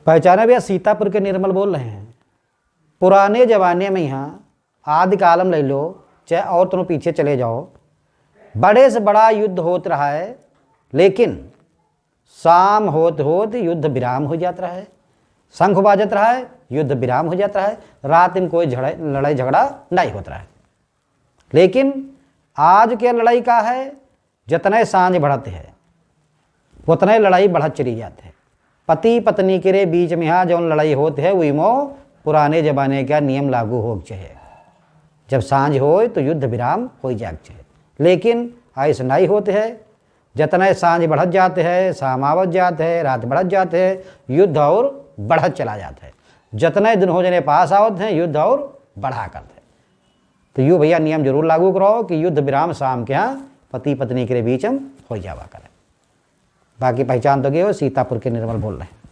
पहचाने भैया, सीतापुर के निर्मल बोल रहे हैं। पुराने ज़माने में यहाँ आदि कालम ले लो, चाहे और तुम पीछे चले जाओ, बड़े से बड़ा युद्ध होत रहा है, लेकिन शाम होत होत युद्ध विराम हो जाता रहा है, शंख बाजत रहा है, युद्ध विराम हो जाता है, रात में कोई लड़ाई झगड़ा नहीं होता रहा है। लेकिन आज के लड़ाई का है, जितने सांझ बढ़ते है उतने लड़ाई बढ़त चली जाते है। पति पत्नी के बीच में यहाँ जो लड़ाई होती है वही मो पुराने जमाने का नियम लागू हो चाहिए, जब सांझ हो तो युद्ध विराम हो जाग चाहिए। लेकिन ऐसा नहीं होते है, जितने सांझ बढ़त जाते हैं, शामावत जाते हैं, रात बढ़त जाते हैं, युद्ध और बढ़त चला जाता है। जितने दिन हो जाने पास आवत हैं, युद्ध और बढ़ा करते हैं। तो यूँ भैया नियम जरूर लागू करो कि युद्ध विराम शाम के यहाँ पति पत्नी के बीच हम हो जावा करें। बाकी पहचान तो गए हो, सीतापुर के निर्मल बोल रहे हैं।